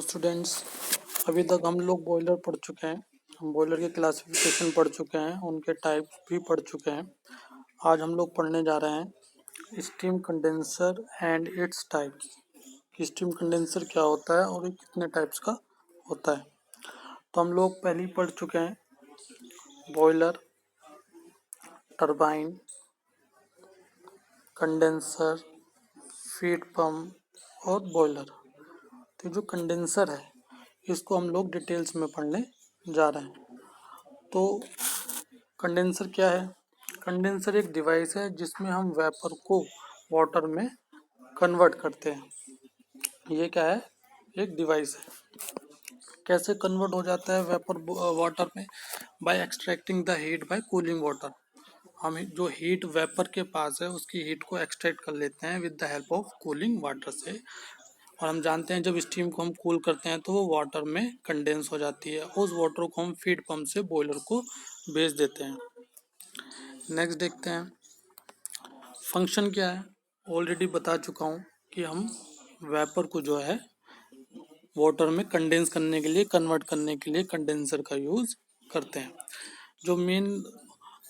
Students, अभी तक हम लोग बॉयलर पढ़ चुके हैं। हम बॉयलर के क्लासिफिकेशन पढ़ चुके हैं, उनके टाइप भी पढ़ चुके हैं। आज हम लोग पढ़ने जा रहे हैं steam condenser and its types, कि स्टीम कंडेंसर क्या होता है और ये कितने टाइप्स का होता है। तो हम लोग पहले ही पढ़ चुके हैं boiler, turbine, condenser, feed pump और बॉयलर। तो जो कंडेंसर है इसको हम लोग डिटेल्स में पढ़ने जा रहे हैं। तो कंडेंसर क्या है? कंडेंसर एक डिवाइस है जिसमें हम वेपर को वाटर में कन्वर्ट करते हैं। ये क्या है? एक डिवाइस है। कैसे कन्वर्ट हो जाता है वेपर वाटर में? By extracting the heat by cooling water. हम जो हीट वेपर के पास है उसकी हीट को एक्सट्रैक्ट कर लेते हैं with the help of cooling water से। और हम जानते हैं जब स्टीम को हम कूल करते हैं तो वो वाटर में कंडेंस हो जाती है। उस वाटर को हम फीड पंप से बॉयलर को भेज देते हैं। नेक्स्ट देखते हैं फंक्शन क्या है। ऑलरेडी बता चुका हूँ कि हम वेपर को जो है वाटर में कंडेंस करने के लिए, कन्वर्ट करने के लिए कंडेंसर का यूज़ करते हैं। जो मेन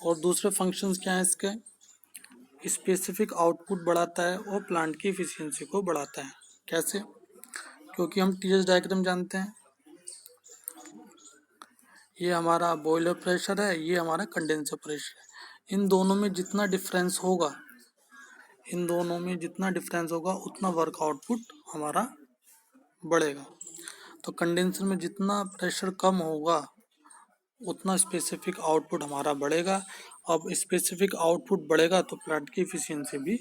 और दूसरे फंक्शंस क्या हैं इसके? स्पेसिफिक आउटपुट बढ़ाता है और प्लांट की एफिशिएंसी को बढ़ाता है। कैसे? क्योंकि हम टीएस डायग्राम जानते हैं। ये हमारा बॉयलर प्रेशर है, ये हमारा कंडेंसर प्रेशर है। इन दोनों में जितना डिफरेंस होगा उतना वर्क आउटपुट हमारा बढ़ेगा। तो कंडेंसर में जितना प्रेशर कम होगा उतना स्पेसिफिक आउटपुट हमारा बढ़ेगा। अब स्पेसिफिक आउटपुट बढ़ेगा तो प्लांट की एफिशिएंसी भी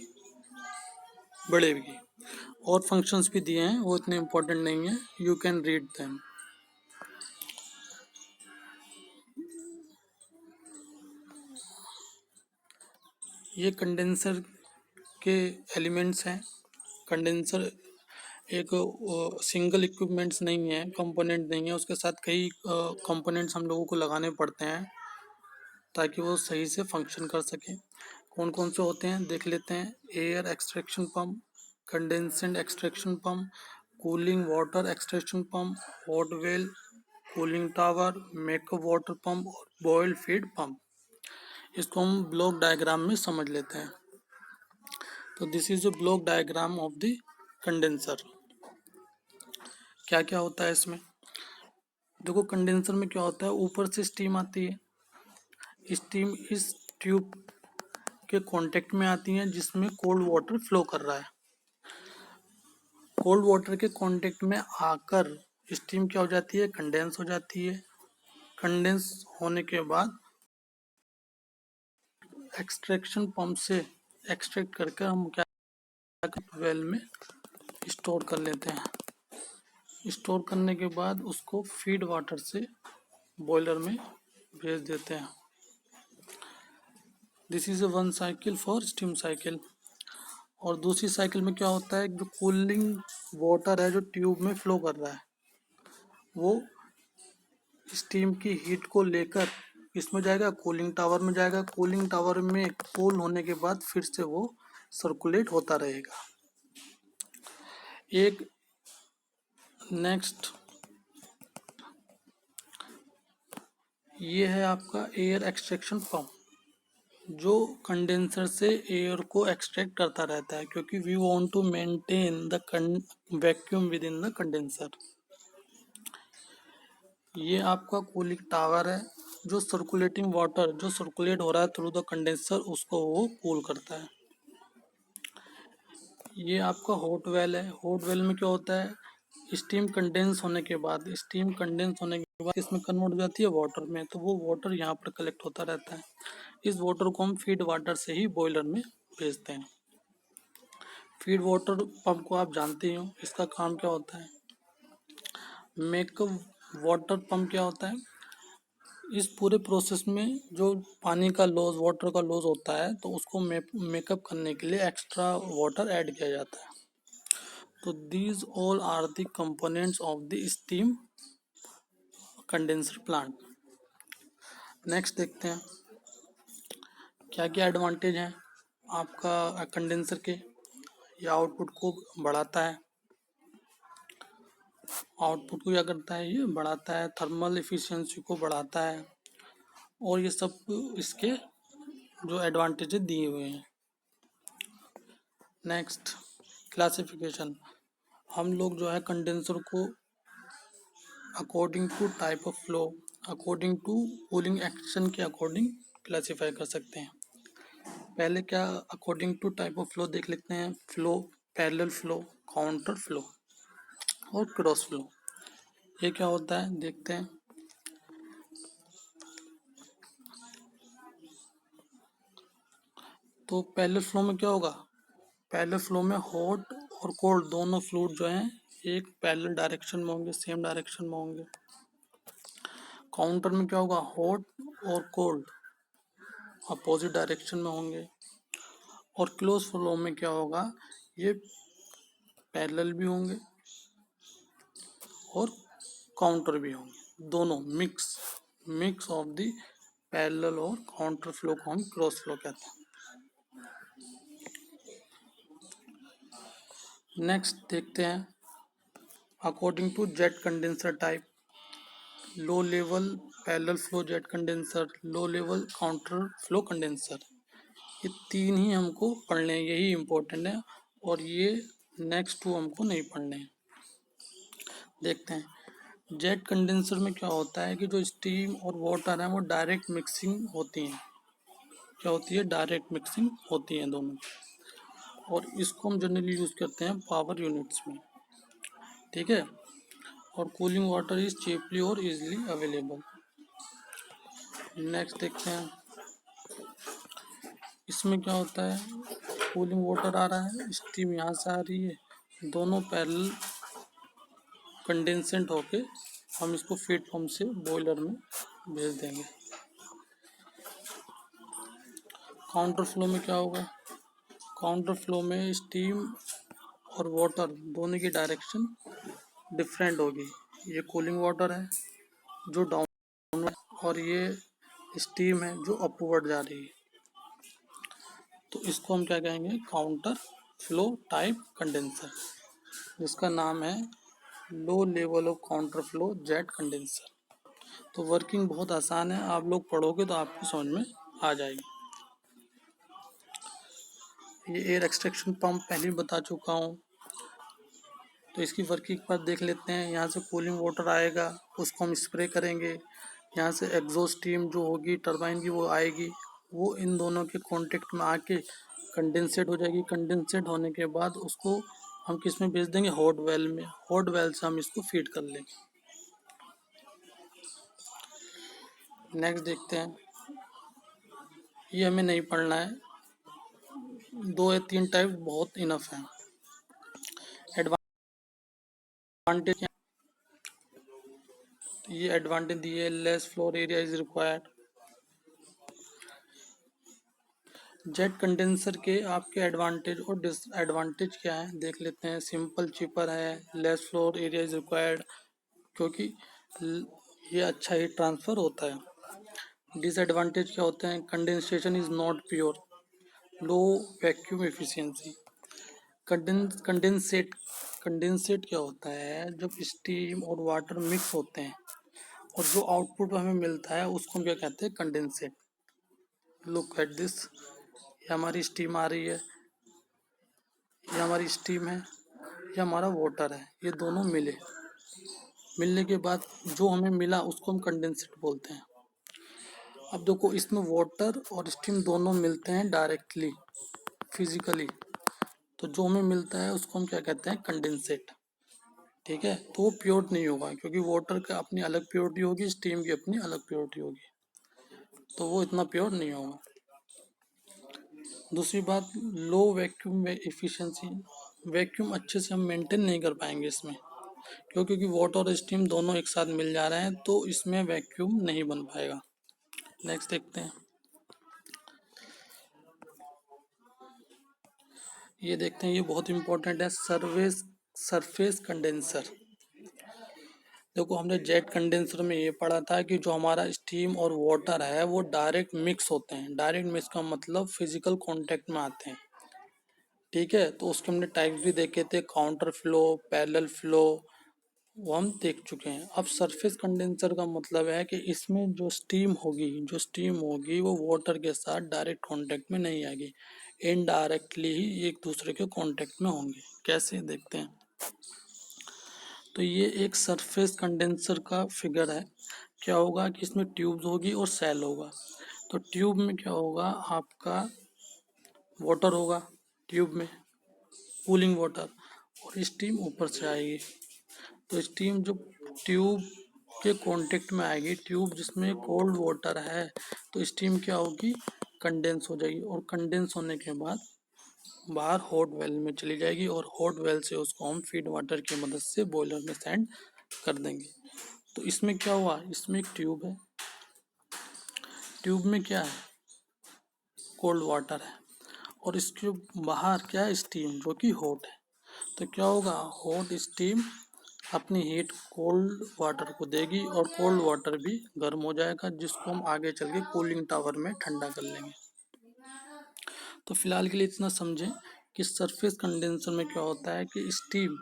बढ़ेगी। और फंक्शंस भी दिए हैं, वो इतने इम्पोर्टेंट नहीं है, यू कैन रीड देम। ये कंडेंसर के एलिमेंट्स हैं। कंडेंसर एक सिंगल इक्विपमेंट्स नहीं है, कंपोनेंट नहीं है, उसके साथ कई कंपोनेंट्स हम लोगों को लगाने पड़ते हैं ताकि वो सही से फंक्शन कर सके। कौन कौन से होते हैं देख लेते हैं। Air extraction pump, condensate extraction pump, cooling water extraction pump, hot well, cooling tower, makeup water pump और बॉयल फीड पंप। इसको हम ब्लॉक डायग्राम में समझ लेते हैं। तो this is a block diagram of the condenser. क्या क्या होता है इसमें? देखो कंडेंसर में क्या होता है, ऊपर से स्टीम आती है। स्टीम इस ट्यूब के कांटेक्ट में आती है जिसमें कोल्ड वाटर फ्लो कर रहा है। कोल्ड वाटर के कांटेक्ट में आकर स्टीम क्या हो जाती है? कंडेंस हो जाती है। कंडेंस होने के बाद एक्सट्रैक्शन पंप से एक्सट्रैक्ट करके हम क्या वेल में स्टोर कर लेते हैं। स्टोर करने के बाद उसको फीड वाटर से बॉयलर में भेज देते हैं। This is a one cycle for steam cycle. और दूसरी साइकिल में क्या होता है, जो कूलिंग वाटर है जो ट्यूब में फ्लो कर रहा है वो स्टीम की हीट को लेकर इसमें जाएगा, कूलिंग टावर में जाएगा। कूलिंग टावर में कूल होने के बाद फिर से वो सर्कुलेट होता रहेगा। एक नेक्स्ट ये है आपका एयर एक्सट्रैक्शन पंप, जो कंडेंसर से एयर को एक्सट्रैक्ट करता रहता है क्योंकि we want to maintain the vacuum within the condenser. ये आपका कूलिंग टावर है, जो सर्कुलेटिंग वाटर जो सर्कुलेट हो रहा है थ्रू द कंडेंसर उसको वो कूल करता है। ये आपका हॉट वेल है। हॉट वेल में क्या होता है, स्टीम कंडेंस होने के बाद इसमें कन्वर्ट हो जाती है वाटर में, तो वो वाटर यहाँ पर कलेक्ट होता रहता है। इस वाटर को हम फीड वाटर से ही बॉयलर में भेजते हैं। फीड वाटर पंप को आप जानते ही हो, इसका काम क्या होता है। मेकअप वाटर पंप क्या होता है, इस पूरे प्रोसेस में जो पानी का लॉस, वाटर का लॉस होता है तो उसको मेकअप करने के लिए एक्स्ट्रा वाटर ऐड किया जाता है। तो these all are the components of the steam condenser plant. Next देखते हैं क्या क्या एडवांटेज हैं आपका कंडेंसर के। ये आउटपुट को बढ़ाता है, आउटपुट को क्या करता है, ये बढ़ाता है, थर्मल एफिशिएंसी को बढ़ाता है, और ये सब इसके जो एडवांटेजेस दिए हुए हैं। Next, classification. हम लोग जो है कंडेंसर को according to type of flow, according to cooling action के अकॉर्डिंग क्लासीफाई कर सकते हैं। पहले क्या, according to type of flow देख लेते हैं। Flow, parallel flow, counter flow और क्रॉस फ्लो। ये क्या होता है देखते हैं। तो पैरेलल फ्लो में क्या होगा, पैरेलल फ्लो में हॉट और कोल्ड दोनों फ्लूइड जो हैं एक पैरेलल डायरेक्शन में होंगे, सेम डायरेक्शन में होंगे। काउंटर में क्या होगा, हॉट और कोल्ड अपोजिट डायरेक्शन में होंगे। और क्लोज फ्लो में क्या होगा, ये पैरेलल भी होंगे और काउंटर भी होंगे, दोनों mix mix of the parallel और काउंटर फ्लो को हम क्रॉस फ्लो कहते हैं। नेक्स्ट देखते हैं, according to jet condenser type, low level parallel flow jet condenser, low level counter flow condenser. ये तीन ही हमको पढ़ने हैं, यही इम्पोर्टेंट है, और ये नेक्स्ट टू हमको नहीं पढ़ने हैं। देखते हैं, जेट कंडेंसर में क्या होता है कि जो स्टीम और वाटर है वो डायरेक्ट मिक्सिंग होती हैं। क्या होती है, डायरेक्ट मिक्सिंग होती है दोनों, और इसको हम जनरली यूज़ करते हैं पावर यूनिट्स में। ठीक है, और कूलिंग वाटर इज चीपली और इजीली अवेलेबल। नेक्स्ट देखते हैं, इसमें क्या होता है, कूलिंग वाटर आ रहा है, स्टीम यहाँ से आ रही है, दोनों पैरेलल कंडेंसेंट होके हम इसको फीड पंप से बॉयलर में भेज देंगे। काउंटर फ्लो में क्या होगा, काउंटर फ्लो में स्टीम और वाटर दोनों की डायरेक्शन डिफरेंट होगी। ये कूलिंग वाटर है जो डाउन, और ये स्टीम है जो अपवर्ड जा रही है। तो इसको हम क्या कहेंगे, काउंटर फ्लो टाइप कंडेंसर, जिसका नाम है low level of counter flow jet condenser. तो वर्किंग बहुत आसान है, आप लोग पढ़ोगे तो आपको समझ में आ जाएगी। ये एयर एक्सट्रैक्शन पंप पहले ही बता चुका हूँ, तो इसकी वर्किंग पर देख लेते हैं। यहाँ से कूलिंग वाटर आएगा, उसको हम स्प्रे करेंगे, यहाँ से एग्जॉस्ट स्टीम जो होगी टरबाइन की वो आएगी, वो इन दोनों के कांटेक्ट में आके कंडेंसेट हो जाएगी। कंडेंसेट होने के बाद उसको हम किस में भेज देंगे, हॉट वेल में, हॉट वेल से हम इसको फीड कर लेंगे। नेक्स्ट देखते हैं, ये हमें नहीं पढ़ना है, 2 या 3 टाइप बहुत इनफ है। एडवांटेज, ये एडवांटेज दिए, less floor area is required. Jet condenser के आपके एडवांटेज और डिसएडवांटेज क्या है देख लेते हैं। सिंपल चीपर है, less floor area is required, क्योंकि ये अच्छा ही ट्रांसफ़र होता है। डिसएडवांटेज क्या होते हैं, condensation is not pure, low vacuum efficiency. Condensate condensate क्या होता है, जब स्टीम और वाटर मिक्स होते हैं और जो आउटपुट हमें मिलता है उसको हम क्या कहते हैं, कंडेंसेट। लुक एट दिस, ये हमारी स्टीम आ रही है, ये हमारी स्टीम है, ये हमारा वाटर है, ये दोनों मिलने के बाद जो हमें मिला उसको हम कंडेंसेट बोलते हैं। अब देखो, इसमें वाटर और स्टीम दोनों मिलते हैं डायरेक्टली फिजिकली, तो जो हमें मिलता है उसको हम क्या कहते हैं, कंडेंसेट। ठीक है, तो वो प्योर नहीं होगा, क्योंकि वाटर का अपनी अलग प्योरिटी होगी, स्टीम की अपनी अलग प्योरिटी होगी, तो वो इतना प्योर नहीं होगा। दूसरी बात, लो वैक्यूम में एफिशिएंसी, वैक्यूम अच्छे से हम मेंटेन नहीं कर पाएंगे इसमें, क्योंकि वाटर और स्टीम दोनों एक साथ मिल जा रहे हैं, तो इसमें वैक्यूम नहीं बन पाएगा। नेक्स्ट देखते हैं, ये देखते हैं, ये बहुत इंपॉर्टेंट है, सरफेस कंडेंसर। देखो, हमने जेट कंडेंसर में ये पढ़ा था कि जो हमारा स्टीम और वाटर है वो डायरेक्ट मिक्स होते हैं। डायरेक्ट मिक्स का मतलब फिजिकल कांटेक्ट में आते हैं। ठीक है, तो उसके हमने टाइप भी देखे थे, काउंटर फ्लो, पैरेलल फ्लो वो हम देख चुके हैं। अब सरफेस कंडेंसर का मतलब है कि इसमें जो स्टीम होगी वो वाटर के साथ डायरेक्ट कांटेक्ट में नहीं आएगी, इनडायरेक्टली ही एक दूसरे के कांटेक्ट में होंगे। कैसे देखते हैं। तो ये एक सरफेस कंडेंसर का फिगर है। क्या होगा कि इसमें ट्यूब्स होगी और सेल होगा। तो ट्यूब में क्या होगा, आपका वाटर होगा ट्यूब में, कूलिंग वाटर, और स्टीम ऊपर से आएगी। तो स्टीम जो ट्यूब के कांटेक्ट में आएगी, ट्यूब जिसमें कोल्ड वाटर है, तो स्टीम क्या होगी, कंडेंस हो जाएगी, और कंडेंस होने के बाद बाहर हॉट वेल में चली जाएगी, और हॉट वेल से उसको हम फीड वाटर की मदद से बॉयलर में सेंड कर देंगे। तो इसमें क्या हुआ, इसमें एक ट्यूब है, ट्यूब में क्या है, कोल्ड वाटर है, और इसके बाहर क्या है, स्टीम जो कि हॉट है। तो क्या होगा, हॉट स्टीम अपनी हीट कोल्ड वाटर को देगी, और कोल्ड वाटर भी गर्म हो जाएगा, जिसको हम आगे चल के कूलिंग टावर में ठंडा कर लेंगे। तो फिलहाल के लिए इतना समझें कि सरफेस कंडेंसर में क्या होता है कि स्टीम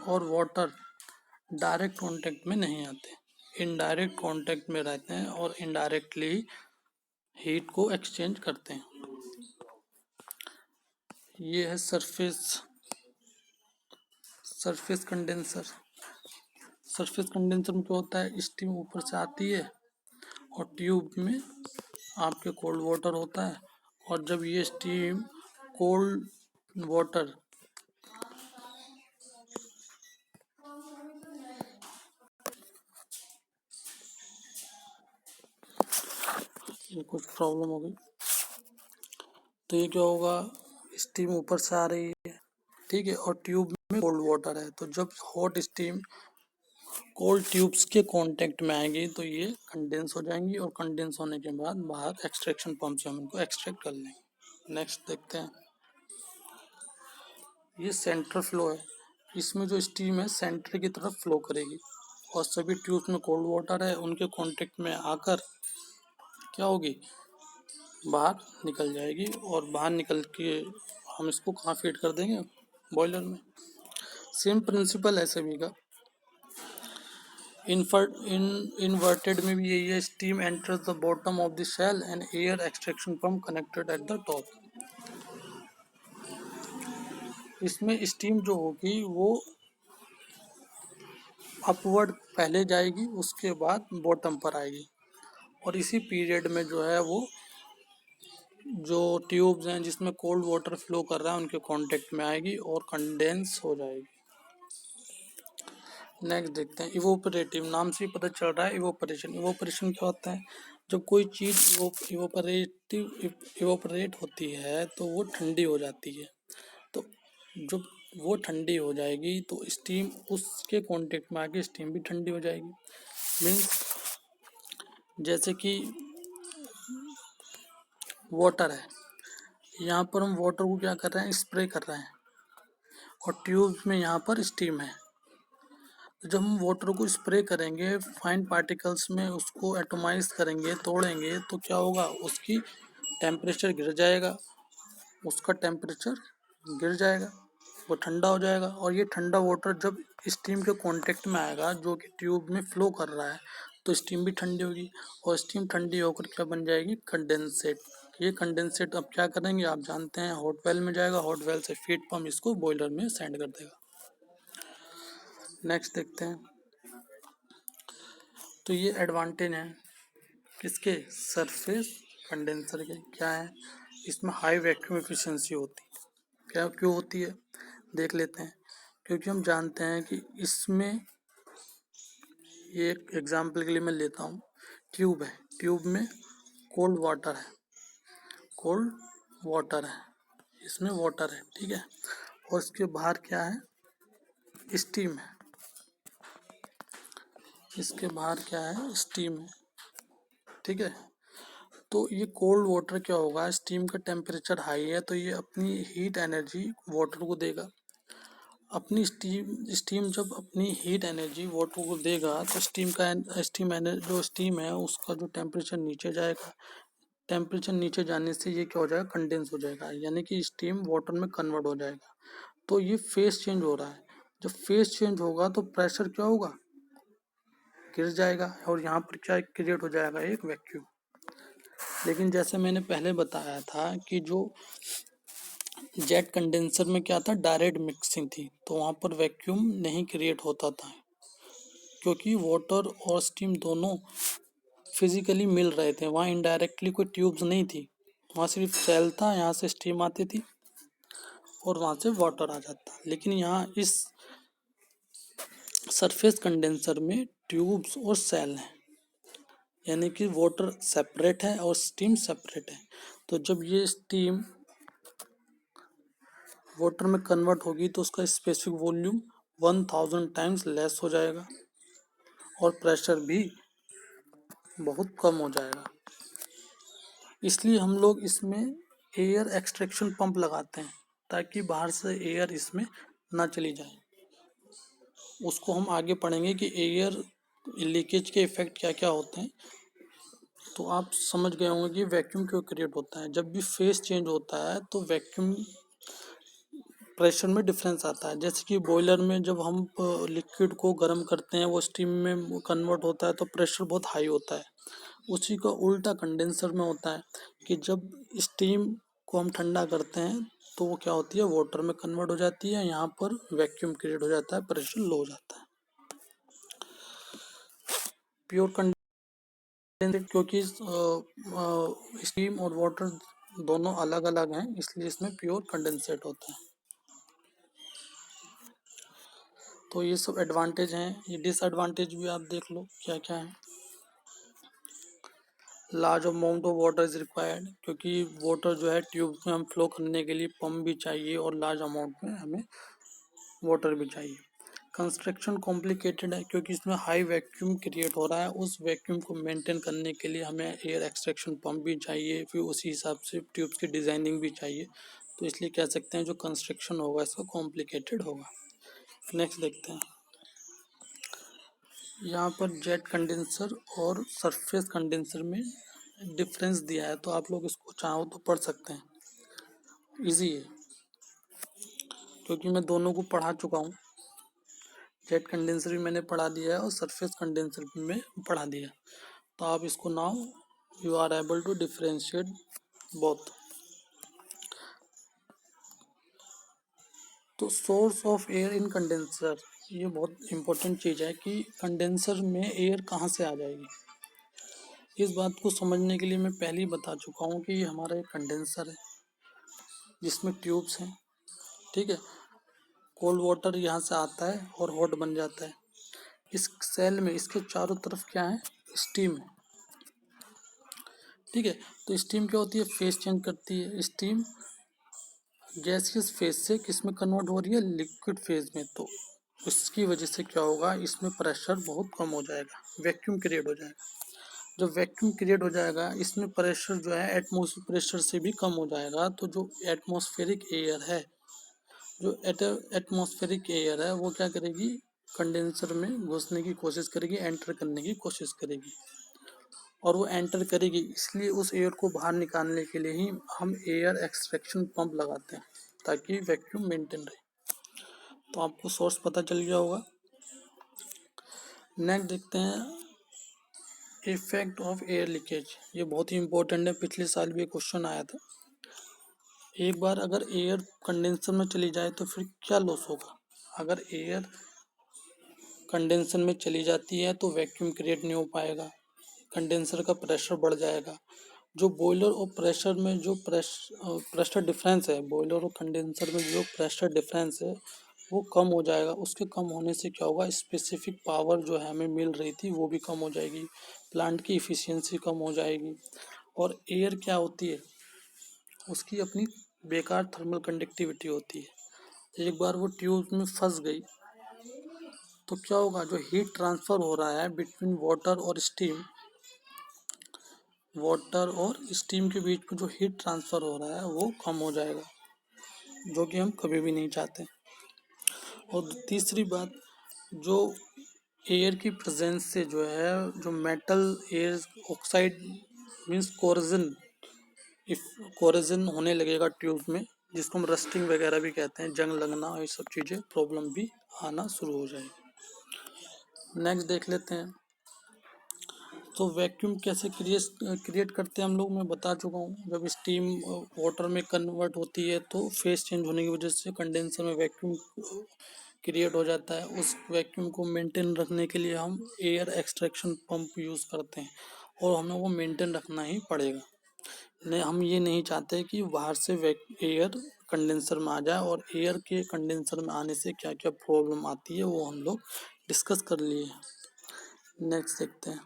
और वाटर डायरेक्ट कांटेक्ट में नहीं आते, इनडायरेक्ट कांटेक्ट में रहते हैं, और इनडायरेक्टली हीट को एक्सचेंज करते हैं। ये है सरफेस कंडेंसर। सरफेस कंडेंसर में क्या होता है, स्टीम ऊपर से आती है और ट्यूब में आपके कोल्ड वाटर होता है, और जब ये स्टीम कोल्ड वाटर ये कुछ प्रॉब्लम हो गई, तो ये क्या होगा, स्टीम ऊपर से आ रही है, ठीक है, और ट्यूब में कोल्ड वाटर है। तो जब हॉट स्टीम कोल्ड ट्यूब्स के कांटेक्ट में आएंगी तो ये कंडेंस हो जाएंगी, और कंडेंस होने के बाद बाहर एक्सट्रैक्शन पंप से हम इनको एक्सट्रैक्ट कर लेंगे। नेक्स्ट देखते हैं। ये सेंट्रल फ्लो है, इसमें जो स्टीम है सेंटर की तरफ फ्लो करेगी, और सभी ट्यूब्स में कोल्ड वाटर है, उनके कांटेक्ट में आकर क्या होगी, बाहर निकल जाएगी, और बाहर निकल के हम इसको कहाँ फीड कर देंगे, बॉयलर में। सेम प्रिंसिपल है सभी का। इन्वर्टेड में भी यही है, steam enters the bottom of the shell and air extraction pump connected at the top. इसमें स्टीम जो होगी वो अपवर्ड पहले जाएगी, उसके बाद बॉटम पर आएगी, और इसी पीरियड में जो है वो जो ट्यूब्स हैं जिसमें कोल्ड वाटर फ्लो कर रहा है उनके कांटेक्ट में आएगी और कंडेंस हो जाएगी। नेक्स्ट देखते हैं इवोपरेटिव। नाम से ही पता चल रहा है इवोपरेशन। इवोपरेशन क्या होता है, जब कोई चीज़ इवोपरेट होती है तो वो ठंडी हो जाती है। तो जब वो ठंडी हो जाएगी तो स्टीम उसके कांटेक्ट में आके स्टीम भी ठंडी हो जाएगी। मीन्स जैसे कि वाटर है, यहाँ पर हम वाटर को क्या कर रहे हैं, स्प्रे कर रहे हैं, और ट्यूब्स में यहाँ पर स्टीम है। तो जब हम वाटर को स्प्रे करेंगे, फाइन पार्टिकल्स में उसको एटोमाइज करेंगे, तोड़ेंगे, तो क्या होगा, उसकी टेम्परेचर गिर जाएगा, उसका टेम्परेचर गिर जाएगा, वो ठंडा हो जाएगा, और ये ठंडा वाटर जब स्टीम के कांटेक्ट में आएगा जो कि ट्यूब में फ्लो कर रहा है, तो स्टीम भी ठंडी होगी, और स्टीम ठंडी होकर क्या बन जाएगी, कंडेंसेट। ये कंडेंसेट अब क्या करेंगे, आप जानते हैं, हॉट वेल में जाएगा, हॉट वेल से फीड पंप इसको बॉयलर में सेंड कर देगा। नेक्स्ट देखते हैं। तो ये एडवांटेज हैं किसके, सरफेस कंडेंसर के। क्या है, इसमें हाई वैक्यूम एफिशिएंसी होती है। क्या क्यों होती है, देख लेते हैं। क्योंकि हम जानते हैं कि इसमें, ये एक एग्जांपल के लिए मैं लेता हूँ, ट्यूब है, ट्यूब में कोल्ड वाटर है, कोल्ड वाटर है, इसमें वाटर है, ठीक है, और इसके बाहर क्या है, स्टीम है, इसके बाहर क्या है, स्टीम है, ठीक है। तो ये कोल्ड वाटर क्या होगा, स्टीम का टेम्परेचर हाई है तो ये अपनी हीट एनर्जी वाटर को देगा। अपनी स्टीम जब अपनी हीट एनर्जी वाटर को देगा तो स्टीम है उसका जो टेम्परेचर नीचे जाएगा। टेम्परेचर नीचे जाने से ये क्या हो जाएगा, कंडेंस हो जाएगा, यानी कि स्टीम वाटर में कन्वर्ट हो जाएगा। तो ये फेस चेंज हो रहा है, जब फेस चेंज होगा तो प्रेशर क्या होगा, गिर जाएगा और यहाँ पर क्या क्रिएट हो जाएगा, एक वैक्यूम। लेकिन जैसे मैंने पहले बताया था कि जो जेट कंडेंसर में क्या था, डायरेक्ट मिक्सिंग थी, तो वहाँ पर वैक्यूम नहीं क्रिएट होता था, क्योंकि वाटर और स्टीम दोनों फिजिकली मिल रहे थे। वहाँ इनडायरेक्टली कोई ट्यूब्स नहीं थी, वहाँ सिर्फ सेल था, यहाँ से स्टीम आती थी और वहाँ से वाटर आ जाता। लेकिन यहाँ इस सरफेस कंडेंसर में ट्यूब्स और सेल हैं, यानी कि वाटर सेपरेट है और स्टीम सेपरेट है। तो जब ये स्टीम वाटर में कन्वर्ट होगी तो उसका स्पेसिफिक वॉल्यूम 1000 टाइम्स लेस हो जाएगा और प्रेशर भी बहुत कम हो जाएगा। इसलिए हम लोग इसमें एयर एक्सट्रैक्शन पंप लगाते हैं, ताकि बाहर से एयर इसमें ना चली जाए। उसको हम आगे पढ़ेंगे कि एयर लीकेज के इफेक्ट क्या क्या होते हैं। तो आप समझ गए होंगे कि वैक्यूम क्यों क्रिएट होता है। जब भी फेस चेंज होता है तो वैक्यूम प्रेशर में डिफरेंस आता है। जैसे कि बॉयलर में जब हम लिक्विड को गर्म करते हैं, वो स्टीम में कन्वर्ट होता है तो प्रेशर बहुत हाई होता है। उसी का उल्टा कंडेंसर में होता है कि जब स्टीम को हम ठंडा करते हैं तो वो क्या होती है, वाटर में कन्वर्ट हो जाती है, यहाँ पर वैक्यूम क्रिएट हो जाता है, प्रेशर लो हो जाता है। प्योर कंडेंसर, क्योंकि स्टीम और वाटर दोनों अलग अलग हैं, इसलिए इसमें प्योर कंडेंसेट होता है। तो ये सब एडवांटेज हैं। ये डिसएडवांटेज भी आप देख लो क्या क्या है। Large amount of water is required, क्योंकि वाटर जो है ट्यूब में हम फ्लो करने के लिए पंप भी चाहिए और लार्ज अमाउंट में हमें वाटर भी चाहिए। कंस्ट्रक्शन कॉम्प्लिकेटेड है, क्योंकि इसमें हाई वैक्यूम क्रिएट हो रहा है। उस वैक्यूम को मेंटेन करने के लिए हमें एयर एक्सट्रैक्शन पंप भी चाहिए, फिर उसी हिसाब से ट्यूब्स की डिज़ाइनिंग भी चाहिए। तो इसलिए कह सकते हैं जो कंस्ट्रक्शन होगा इसका कॉम्प्लिकेटेड होगा। नेक्स्ट देखते हैं। यहाँ पर जेट कंडेंसर और सरफेस कंडेंसर में डिफरेंस दिया है, तो आप लोग इसको चाहो तो पढ़ सकते हैं, इजी है, क्योंकि मैं दोनों को पढ़ा चुका हूँ। जेट कंडेंसर भी मैंने पढ़ा दिया है और सरफेस कंडेंसर भी मैं पढ़ा दिया, तो आप इसको now you are able to differentiate both. तो source of air in condenser, ये बहुत इंपॉर्टेंट चीज़ है कि कंडेंसर में एयर कहाँ से आ जाएगी। इस बात को समझने के लिए मैं पहले ही बता चुका हूँ कि ये हमारा एक कंडेंसर है जिसमें ट्यूब्स हैं, ठीक है। कोल्ड वाटर यहाँ से आता है और हॉट बन जाता है। इस सेल में इसके चारों तरफ क्या है, स्टीम है, ठीक है। तो स्टीम क्या होती है, फेस चेंज करती है। स्टीम गैसियस फेज से किस में कन्वर्ट हो रही है, लिक्विड फेज में। तो इसकी वजह से क्या होगा, इसमें प्रेशर बहुत कम हो जाएगा, वैक्यूम क्रिएट हो जाएगा। जब वैक्यूम क्रिएट हो जाएगा, इसमें प्रेशर जो है एटमॉस्फेरिक प्रेशर से भी कम हो जाएगा। तो जो एटमॉस्फेरिक एयर है, जो एटमॉस्फेरिक एयर है वो क्या करेगी, कंडेंसर में घुसने की कोशिश करेगी, एंटर करने की कोशिश करेगी, और वो एंटर करेगी। इसलिए उस एयर को बाहर निकालने के लिए ही हम एयर एक्सट्रैक्शन पंप लगाते हैं, ताकि वैक्यूम मेंटेन रहे। तो आपको सोर्स पता चल गया होगा। नेक्स्ट देखते हैं इफेक्ट ऑफ एयर लीकेज। ये बहुत ही इंपॉर्टेंट है, पिछले साल भी क्वेश्चन आया था। एक बार अगर एयर कंडेंसर में चली जाए तो फिर क्या लॉस होगा। अगर एयर कंडेंसर में चली जाती है तो वैक्यूम क्रिएट नहीं हो पाएगा, कंडेंसर का प्रेशर बढ़ जाएगा। जो बॉयलर और प्रेशर में जो प्रेशर डिफरेंस है, बॉयलर और कंडेंसर में जो प्रेशर डिफरेंस है वो कम हो जाएगा। उसके कम होने से क्या होगा, स्पेसिफिक पावर जो है हमें मिल रही थी वो भी कम हो जाएगी, प्लांट की इफ़िशियंसी कम हो जाएगी। और एयर क्या होती है, उसकी अपनी बेकार थर्मल कंडक्टिविटी होती है। एक बार वो ट्यूब में फंस गई तो क्या होगा, जो हीट ट्रांसफ़र हो रहा है बिटवीन वाटर और स्टीम के बीच में जो हीट ट्रांसफ़र हो रहा है वो कम हो जाएगा, जो कि हम कभी भी नहीं चाहते। और तीसरी बात, जो एयर की प्रेजेंस से जो है, जो metal air oxide means corrosion, if corrosion होने लगेगा ट्यूब में, जिसको हम रस्टिंग वगैरह भी कहते हैं, जंग लगना, ये सब चीज़ें प्रॉब्लम भी आना शुरू हो जाएगी। नेक्स्ट देख लेते हैं। तो वैक्यूम कैसे क्रिएट करते हैं हम लोग, मैं बता चुका हूँ। जब स्टीम वाटर में कन्वर्ट होती है तो फेस चेंज होने की वजह से कंडेंसर में वैक्यूम क्रिएट हो जाता है। उस वैक्यूम को मेंटेन रखने के लिए हम एयर एक्सट्रैक्शन पंप यूज़ करते हैं, और हमें वो मेंटेन रखना ही पड़ेगा। नहीं, हम ये नहीं चाहते कि बाहर से एयर कंडेंसर में आ जाए, और एयर के कंडेंसर में आने से क्या क्या प्रॉब्लम आती है वो हम लोग डिस्कस कर लिए। नेक्स्ट देखते हैं।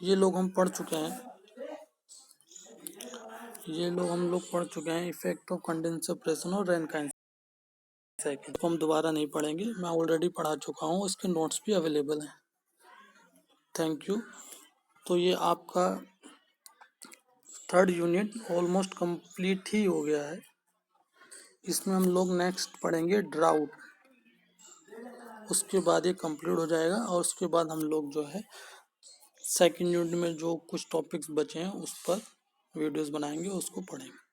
ये लोग हम पढ़ चुके हैं, पढ़ चुके हैं इफेक्ट ऑफ कंडेंसर प्रेशर और रैनकाइन साइकिल को हम दोबारा नहीं पढ़ेंगे, मैं ऑलरेडी पढ़ा चुका हूँ, इसके नोट्स भी अवेलेबल हैं। Thank you. तो ये आपका थर्ड यूनिट ऑलमोस्ट कंप्लीट ही हो गया है। इसमें हम लोग नेक्स्ट पढ़ेंगे ड्राउट, उसके बाद ये कंप्लीट हो जाएगा, और उसके बाद हम लोग जो है सेकंड यूनिट में जो कुछ टॉपिक्स बचे हैं उस पर वीडियोस बनाएंगे, उसको पढ़ेंगे।